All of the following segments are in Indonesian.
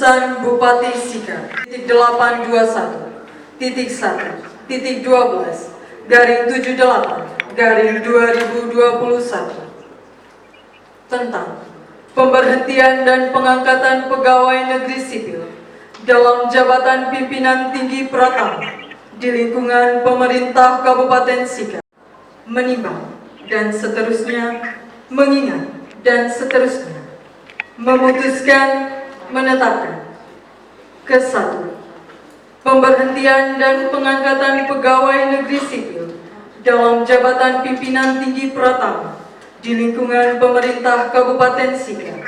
Keputusan Bupati Sika ×821.12/78/2021 tentang pemberhentian dan pengangkatan pegawai negeri sipil dalam jabatan pimpinan tinggi Pratama di lingkungan pemerintah Kabupaten Sika, menimbang dan seterusnya, mengingat dan seterusnya, memutuskan, menetapkan. Ke-1. Pemberhentian dan pengangkatan pegawai negeri sipil dalam jabatan pimpinan tinggi Pratama di lingkungan pemerintah Kabupaten Sika.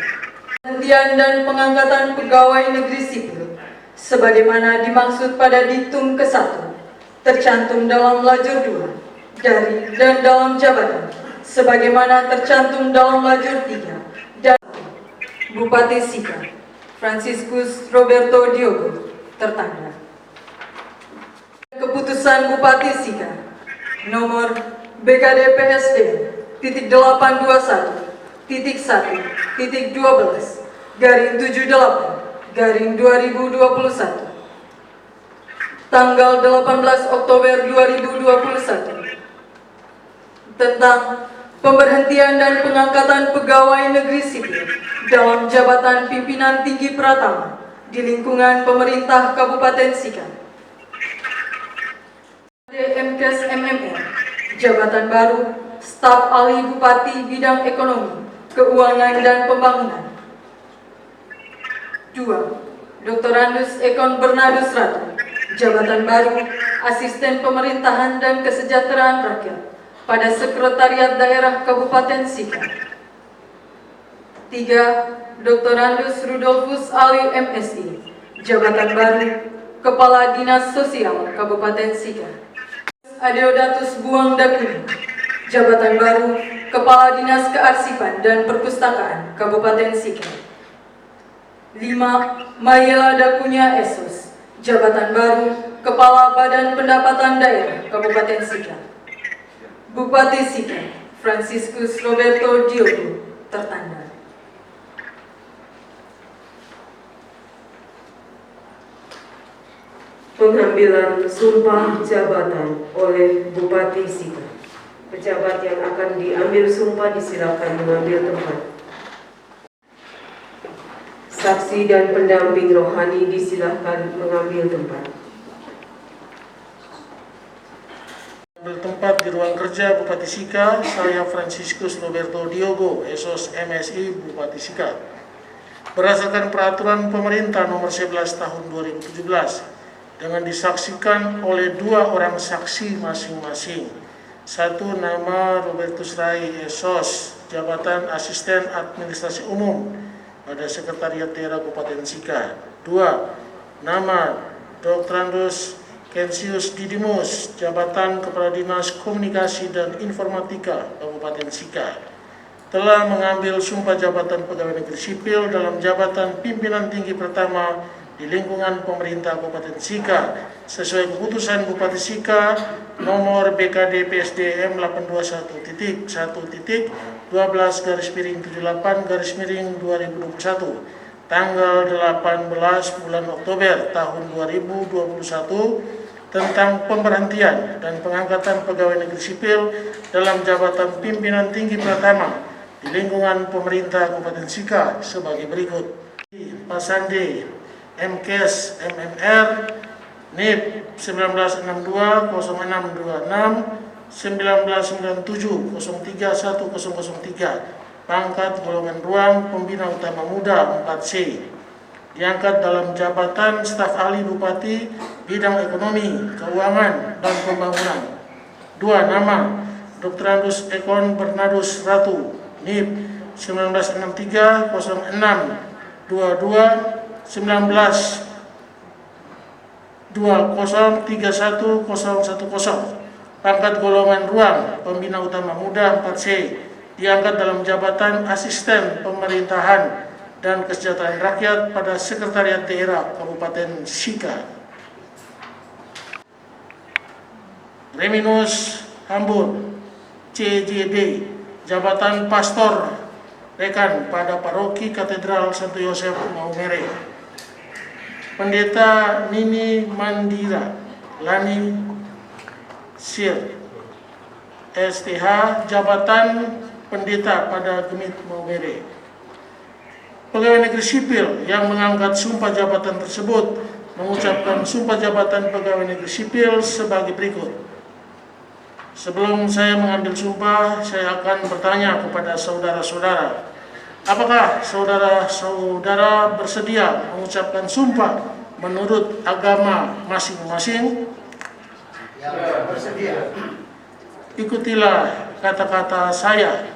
Pemberhentian dan pengangkatan pegawai negeri sipil sebagaimana dimaksud pada diktum ke-1 tercantum dalam lajur 2 dari dan dalam jabatan sebagaimana tercantum dalam lajur 3 dan Bupati Sika Franciscus Roberto Diogo tertanda. Keputusan Bupati Sika nomor BKD PSD ×821.12/78/2021 tanggal 18 Oktober 2021 tentang pemberhentian dan pengangkatan pegawai negeri sipil dalam jabatan pimpinan tinggi Pratama di lingkungan pemerintah Kabupaten Sika. DMKes MMR, jabatan baru, staf ahli Bupati bidang ekonomi, keuangan dan pembangunan. 2. Dr. Andus Ekon Bernardus Ratu, jabatan baru, asisten pemerintahan dan kesejahteraan rakyat pada Sekretariat Daerah Kabupaten Sika. 3. Dr. Andus Rudolfus Ali MSI, jabatan baru, Kepala Dinas Sosial Kabupaten Sika. Adeodatus Buang Dakuni, jabatan baru, Kepala Dinas Kearsipan dan Perpustakaan Kabupaten Sika. 5. Mayela Dakunya Esos, jabatan baru, Kepala Badan Pendapatan Daerah Kabupaten Sika. Bupati Sika Franciscus Roberto Diogo tertanda. Pengambilan sumpah jabatan oleh Bupati Sika. Pejabat yang akan diambil sumpah disilakan mengambil tempat. Saksi dan pendamping rohani disilakan mengambil tempat. Ambil tempat di ruang kerja Bupati Sika, saya Franciscus Roberto Diogo, Esos MSI Bupati Sika. Berdasarkan peraturan pemerintah nomor 11 tahun 2017, dengan disaksikan oleh 2 orang saksi masing-masing. 1. Nama Robertus Rai Esos, jabatan Asisten Administrasi Umum pada Sekretariat Daerah Kabupaten Sika. 2. Nama Dr. Andus Kensius Didimus, jabatan Kepala Dinas Komunikasi dan Informatika Kabupaten Sika, telah mengambil sumpah jabatan pegawai negeri sipil dalam jabatan pimpinan tinggi pertama di lingkungan pemerintah Kabupaten Sika sesuai keputusan Bupati Sika nomor BKD PSD M82/12/78/2021 tanggal 18 bulan Oktober tahun 2021 tentang pemberhentian dan pengangkatan pegawai negeri sipil dalam jabatan pimpinan tinggi pertama di lingkungan pemerintah Kabupaten Sika sebagai berikut. Pasande MKes MMR NIP 1962-06-1997-031003 pangkat golongan ruang pembina utama muda 4C, diangkat dalam jabatan staf ahli Bupati bidang ekonomi, keuangan dan pembangunan. 2. Nama Dr. Andus Ekon Bernardus Ratu NIP 1963-06-22-19-20-31010 pangkat golongan ruang pembina utama muda 4C, diangkat dalam jabatan asisten pemerintahan dan kesejahteraan rakyat pada Sekretariat Daerah Kabupaten Sika. Reminus Hambur CJD, jabatan pastor rekan pada paroki Katedral Santo Yosef Maumere. Pendeta Nini Mandira Lani Sir STH, jabatan pendeta pada Gemit Maumere. Pegawai negeri sipil yang mengangkat sumpah jabatan tersebut mengucapkan sumpah jabatan pegawai negeri sipil sebagai berikut. Sebelum saya mengambil sumpah, saya akan bertanya kepada saudara-saudara, apakah saudara-saudara bersedia mengucapkan sumpah menurut agama masing-masing? Ya, bersedia. Ikutilah kata-kata saya.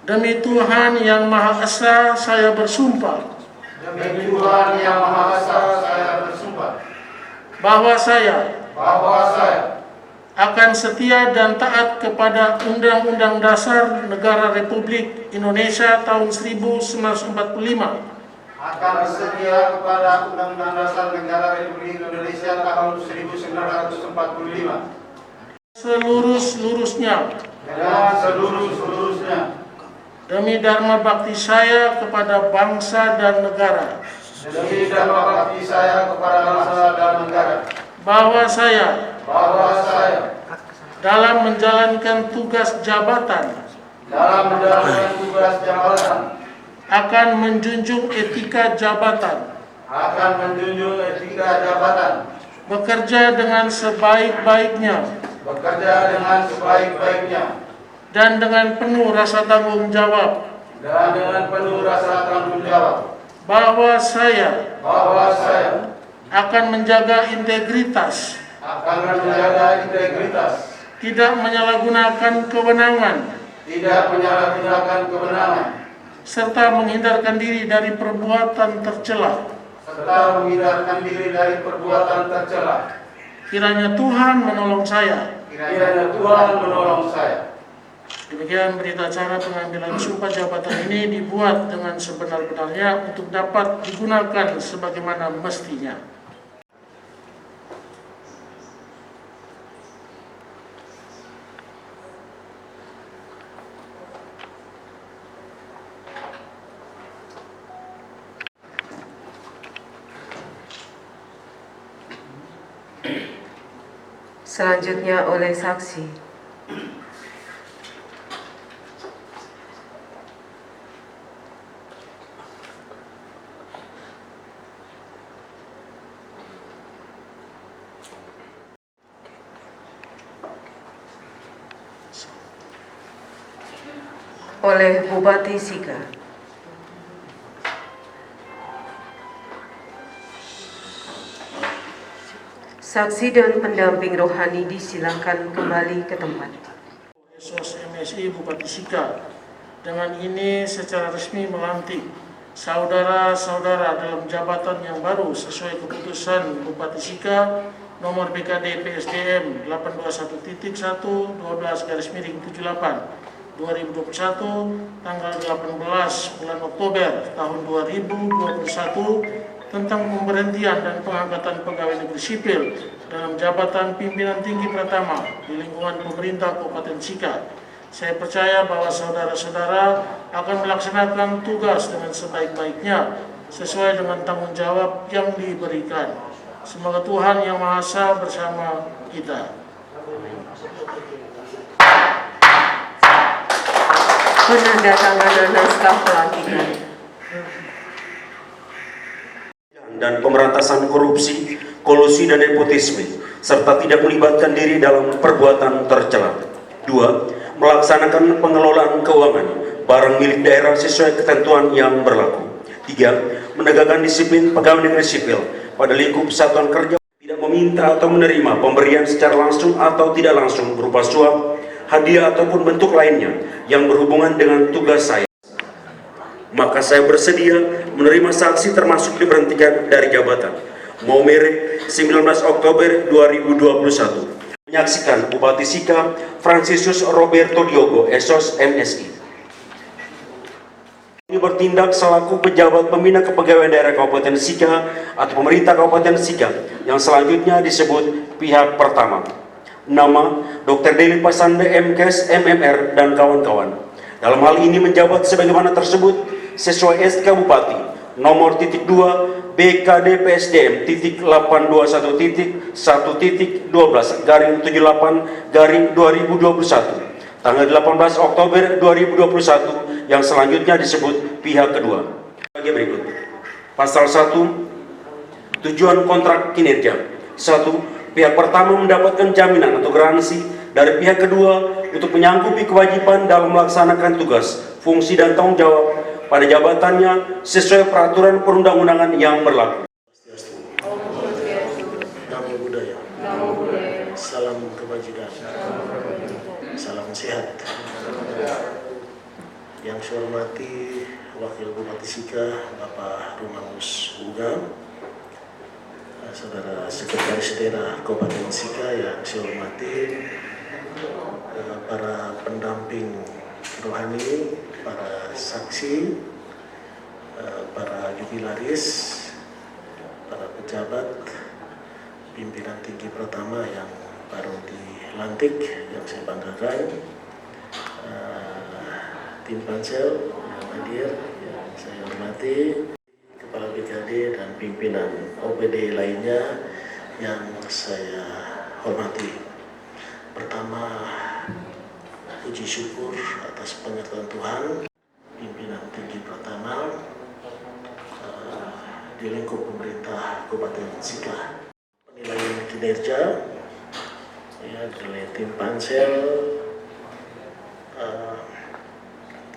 Demi Tuhan Yang Maha Esa, saya bersumpah Demi Tuhan Yang Maha Esa, saya bersumpah bahwa saya akan setia dan taat kepada Undang-Undang Dasar Negara Republik Indonesia tahun 1945, akan setia kepada Undang-Undang Dasar Negara Republik Indonesia tahun 1945 seluruh-seluruhnya, dengan seluruh-seluruhnya, demi Dharma Bakti saya kepada bangsa dan negara, demi dharma bakti saya kepada bangsa dan negara, bahwa saya dalam menjalankan tugas jabatan akan menjunjung etika jabatan, bekerja dengan sebaik-baiknya, dan dengan penuh rasa tanggung jawab, bahwa saya akan menjaga integritas, tidak menyalahgunakan kewenangan, serta menghindarkan diri dari perbuatan tercela. Kiranya Tuhan menolong saya. Demikian berita acara pengambilan sumpah jabatan ini dibuat dengan sebenar-benarnya untuk dapat digunakan sebagaimana mestinya. Selanjutnya oleh saksi. Oleh Bupati Sika. Saksi dan pendamping rohani disilakan kembali ke tempat. Esos MSI Bupati Sika dengan ini secara resmi melantik saudara-saudara dalam jabatan yang baru sesuai keputusan Bupati Sika nomor BKD PSDM 821.1 12/78 2021 tanggal 18 bulan Oktober tahun 2021 tentang pemberhentian dan pengangkatan pegawai negeri sipil dalam jabatan pimpinan tinggi pertama di lingkungan pemerintah Kabupaten Sika. Saya percaya bahwa saudara-saudara akan melaksanakan tugas dengan sebaik-baiknya sesuai dengan tanggung jawab yang diberikan. Semoga Tuhan Yang Maha Esa bersama kita. Penandatanganan naskah pelantikan dan pemberantasan korupsi, kolusi dan nepotisme, serta tidak melibatkan diri dalam perbuatan tercela. 2. Melaksanakan pengelolaan keuangan barang milik daerah sesuai ketentuan yang berlaku. 3. Menegakkan disiplin pegawai negeri sipil pada lingkup satuan kerja, tidak meminta atau menerima pemberian secara langsung atau tidak langsung berupa suap, hadiah ataupun bentuk lainnya yang berhubungan dengan tugas saya. Maka saya bersedia menerima sanksi termasuk diberhentikan dari jabatan. Maumere, 19 Oktober 2021. Menyaksikan Bupati Sika Fransisius Roberto Diogo, Esos MSI. Ini bertindak selaku pejabat pembina kepegawaian daerah Kabupaten Sika atau pemerintah Kabupaten Sika yang selanjutnya disebut pihak pertama. Nama Dr. Deli Pasande MKes MMR dan kawan-kawan. Dalam hal ini menjabat sebagaimana tersebut sesuai SK Bupati nomor titik 2 BKD PSDM titik 821 1 12 garing 78 garing 2021 tanggal 18 Oktober 2021 yang selanjutnya disebut pihak kedua. Bagi berikut. Pasal 1 tujuan kontrak kinerja. 1. Pihak pertama mendapatkan jaminan atau garansi dari pihak kedua untuk menyanggupi kewajiban dalam melaksanakan tugas, fungsi dan tanggung jawab pada jabatannya sesuai peraturan perundang-undangan yang berlaku. Namo Buddhaya. Salam kebajikan. Salam sehat. Yang saya hormati Wakil Bupati Sika, Bapak Romanus Ugam, Saudara Sekretaris Daerah Kabupaten Sika yang saya hormati, para pendamping rohani, para saksi, para jubilaris, para pejabat, pimpinan tinggi pertama yang baru dilantik, yang saya banggakan, tim pansel yang hadir, yang saya hormati, Kepala BKD dan pimpinan OPD lainnya yang saya hormati. Pertama, puji syukur atas penyertaan Tuhan, pimpinan tinggi pertama di lingkup pemerintah Kabupaten Sika. Penilaian kinerja ya, dari tim pansel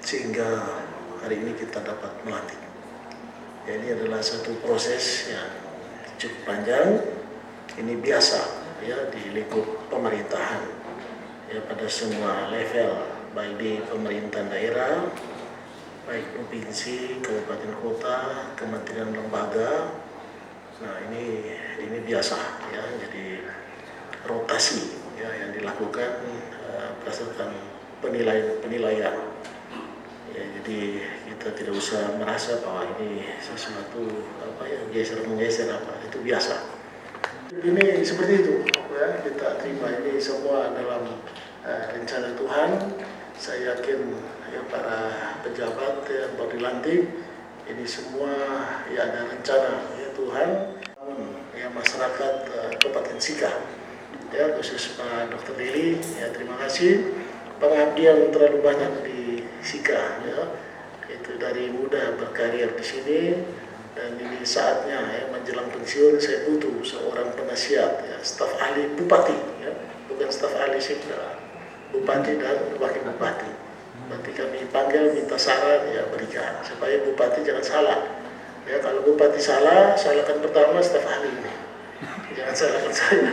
sehingga hari ini kita dapat melantik. Ya, ini adalah satu proses yang cukup panjang. Ini biasa ya di lingkup pemerintahan ya, pada semua level, baik di pemerintahan daerah, baik provinsi, kabupaten kota, kementerian lembaga. Nah ini biasa ya, jadi rotasi ya yang dilakukan berdasarkan penilaian. Ya, jadi kita tidak usah merasa bahwa ini sesuatu geser-menggeser itu biasa. Ini seperti itu ya, kita terima ini semua dalam rencana Tuhan. Saya yakin ya, para pejabat yang baru dilantik ini semua ya ada rencana ya Tuhan ya masyarakat Kabupaten Sika ya, khusus Pak Dr. Lili ya, terima kasih pengabdian terlalu banyak di Sika ya, itu dari muda berkarir di sini, dan ini saatnya ya, menjelang pensiun saya butuh seorang penasihat ya, staf ahli bupati ya, bukan staf ahli Sika, bupati dan wakil bupati. Nanti kami panggil minta saran ya berikan supaya bupati jangan salah ya, kalau bupati salah salahkan pertama staf ahli ini, jangan salahkan saya,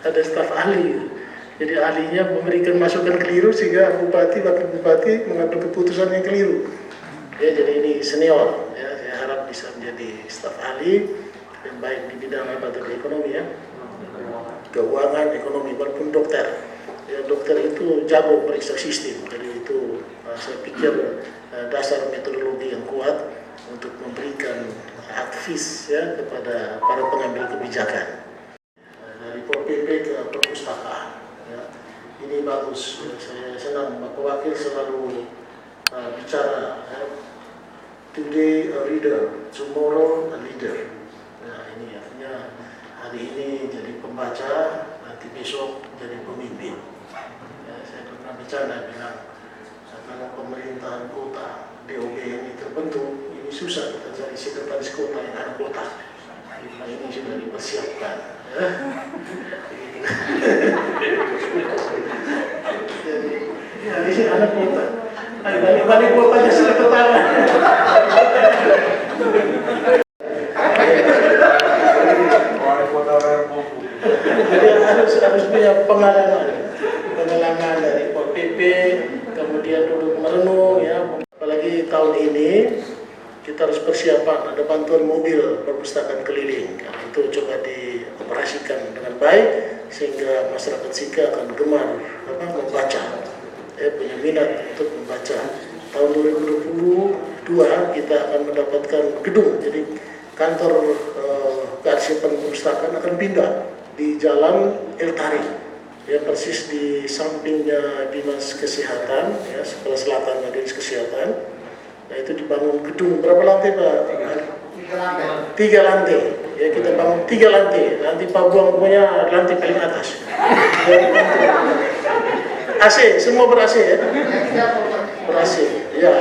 ada staf ahli. Jadi ahlinya memberikan masukan keliru sehingga bupati, wakil bupati mengambil keputusan yang keliru. Ya, jadi ini senior, ya, saya harap bisa menjadi staf ahli yang baik di bidang apa tadi, ekonomi ya, keuangan, ekonomi, walaupun dokter. Ya, dokter itu jago periksa sistem, jadi itu saya pikir dasar metodologi yang kuat untuk memberikan advice ya kepada para pengambil kebijakan. Dari PP ke perpustakaan. Ini bagus, saya senang Bapak Wakil selalu bicara today a reader, tomorrow a leader. Nah ini artinya hari ini jadi pembaca, nanti besok jadi pemimpin. Ya, saya pernah bicara bilang kalau pemerintahan kota DOB ini terbentuk, ini susah kita cari sekretaris kota yang ada kota. Nah, ini sudah dipersiapkan. Ya. Jadi ini anak kota, balik kotanya sudah ketahuan. Jadi harus punya pengalaman dari PP, kemudian duduk merenung ya. Apalagi tahun ini kita harus persiapan, ada bantuan mobil perpustakaan keliling. Nah, itu coba dioperasikan dengan baik sehingga masyarakat Sika akan gemar membaca, punya minat untuk membaca. Tahun 2022 kita akan mendapatkan gedung, jadi kantor kearsipan perpustakaan akan pindah di Jalan El Tari, ya persis di sampingnya Dinas Kesehatan, ya sebelah selatannya Dinas Kesehatan. Yaitu dibangun gedung berapa lantai Pak? 3 lantai. Ya kita bangun 3 lantai. Nanti Pak Buang punya lantai paling atas. AC, semua ber-AC ya? Ber-AC, ya.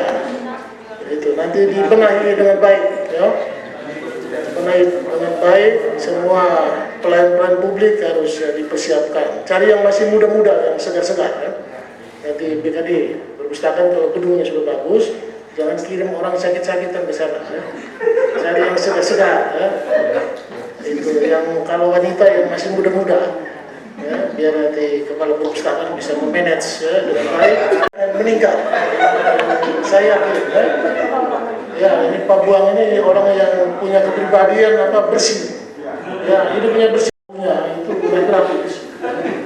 Itu nanti dibenahi dengan baik, ya. Benahi dengan baik, semua pelayan-pelayan publik harus dipersiapkan. Cari yang masih muda-muda, yang segar-segar, ya. Nanti BKD perpustakaan kalau gedungnya sudah bagus, jangan kirim orang sakit-sakitan ke sana, ya. Cari yang segar-segar, ya. Itu yang kalau wanita yang masih muda-muda. Ya, biar nanti kepala perpustakaan bisa memanage ya, dengan baik dan meningkat. Saya yakin ya ini Pak Buang ini orang yang punya kepribadian bersih. Ya, hidupnya bersih, itu udah grafis.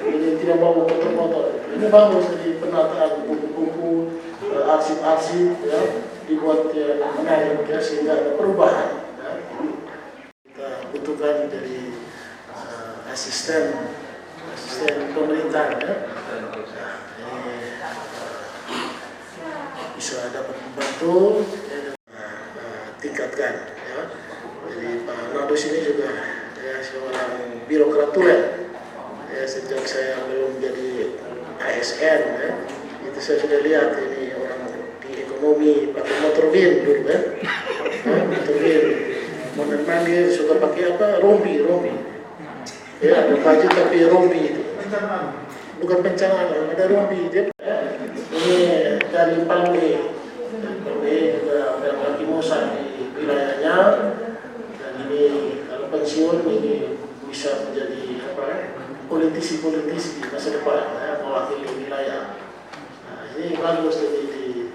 Jadi tidak mau kotor-kotor. Ini bagus dari penataan buku-buku, arsip-arsip ya, dibuat ya, menarik ya, sehingga ada perubahan. Ya. Kita butuhkan dari asisten pemerintah ya. Bisa dapat membantu ya, tingkatkan ya. Jadi Pak Nadus ini juga ya, seorang birokrat tulen ya, sejak saya belum jadi ASN ya, itu saya sudah lihat ini orang di ekonomi pakai motor bin dulu ya, motor bin mondar-mandir suka pakai rompi ya, ada baju tapi rompi itu bukan pencanalan, ada rompi dia ini dari Palme juga lagi Musa di wilayahnya, dan ini kalau pensiun ini bisa menjadi politisi di masa depan ya, mewakili wilayah. Nah, ini bagus di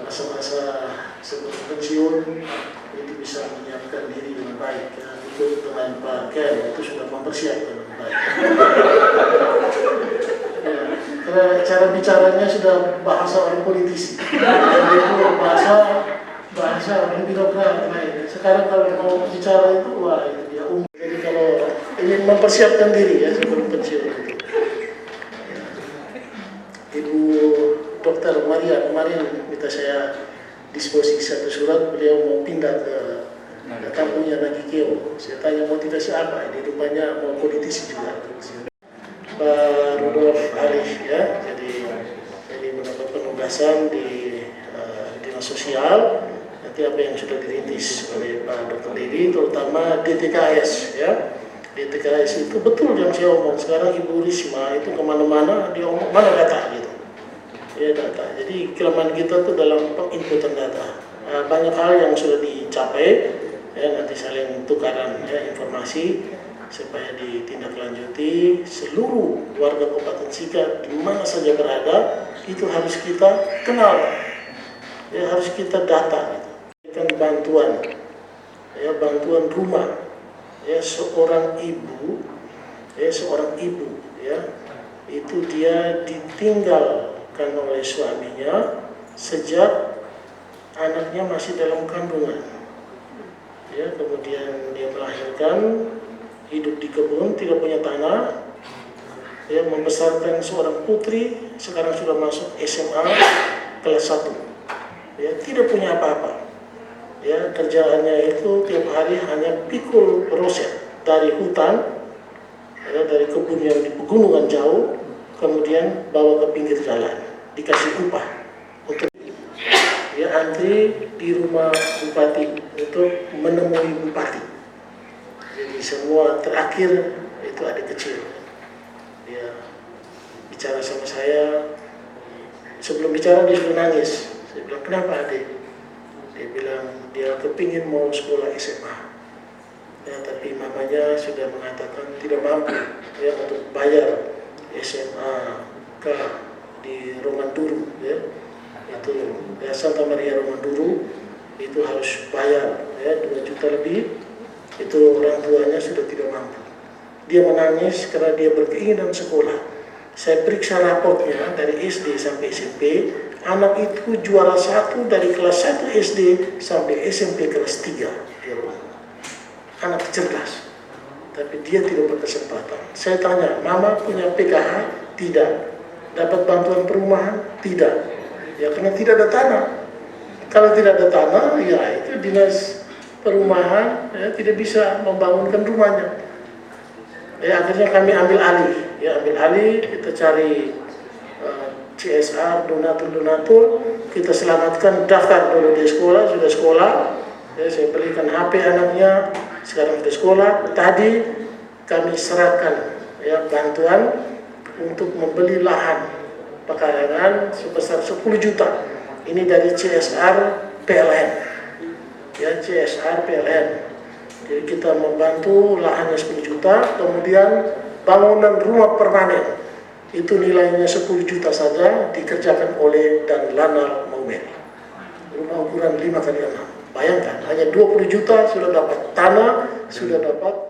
masa-masa sebelum pensiun itu bisa menyiapkan diri dengan baik ya. Itu dengan Pak Ken itu sudah mempersiapkan dengan baik. Ya, karena cara bicaranya sudah bahasa orang politisi, itu bahasa orang birokrat lain. Sekarang kalau mau bicara itu wah itu dia umum. Jadi kalau ingin mempersiapkan diri ya sebelum pensiun itu. Ya. Ibu Dokter Maria kemarin minta saya disposisi satu surat, beliau mau pindah ke kampungnya Nagikeo. Saya tanya motivasi apa? Ini rupanya mau politisi juga. Pak Rudolf Alif ya, jadi mendapat penugasan di dinas sosial. Nanti apa yang sudah dirintis oleh Pak Dr. Dedi, terutama DTKS ya. DTKS itu betul yang saya omong sekarang Ibu Risma itu kemana-mana dia omong mana data gitu. Ya data. Jadi kelemahan kita tuh dalam penginputan data. Banyak hal yang sudah dicapai. Ya, nanti saling tukaran ya, informasi supaya ditindaklanjuti. Seluruh warga Kabupaten Sika di mana saja berada itu harus kita kenal ya, harus kita data gitu. Bantuan ya, bantuan rumah ya, seorang ibu ya itu dia ditinggalkan oleh suaminya sejak anaknya masih dalam kandungan. Ya, kemudian dia melahirkan, hidup di kebun, tidak punya tanah, ya, membesarkan seorang putri, sekarang sudah masuk SMA kelas 1, ya, tidak punya apa-apa, ya, kerjaannya itu tiap hari hanya pikul roset dari hutan, ya, dari kebun yang di pegunungan jauh, kemudian bawa ke pinggir jalan, dikasih upah untuk ya antri di rumah bupati untuk menemui bupati. Jadi semua terakhir itu adik kecil. Dia bicara sama saya, sebelum bicara dia sudah nangis. Saya bilang, kenapa adik? Dia bilang dia kepingin mau sekolah SMA. Ya, tapi mamanya sudah mengatakan tidak mampu ya untuk bayar SMA di Romanduru ya. Itu ya, Santa Maria Romanduru itu harus bayar ya 2 juta lebih. Itu orang tuanya sudah tidak mampu. Dia menangis karena dia berkeinginan sekolah. Saya periksa raportnya dari SD sampai SMP, anak itu juara 1 dari kelas 1 SD sampai SMP kelas 3 di rumah. Anak cerdas, tapi dia tidak berkesempatan. Saya tanya, mama punya PKH? Tidak. Dapat bantuan perumahan? Tidak. Ya karena tidak ada tanah. Kalau tidak ada tanah, ya itu dinas perumahan ya, tidak bisa membangunkan rumahnya. Ya, akhirnya kami ambil alih, kita cari CSR, donatur, kita selamatkan, daftar dulu di sekolah, sudah sekolah, ya, saya belikan HP anaknya, sekarang sudah sekolah. Tadi kami serahkan ya, bantuan untuk membeli lahan pekarangan sebesar 10 juta. Ini dari CSR PLN, ya CSR PLN. Jadi kita membantu lahannya 10 juta, kemudian bangunan rumah permanen itu nilainya 10 juta saja dikerjakan oleh Dan Lanal Maumere. Rumah ukuran 5 kali 6. Bayangkan, hanya 20 juta sudah dapat tanah, sudah dapat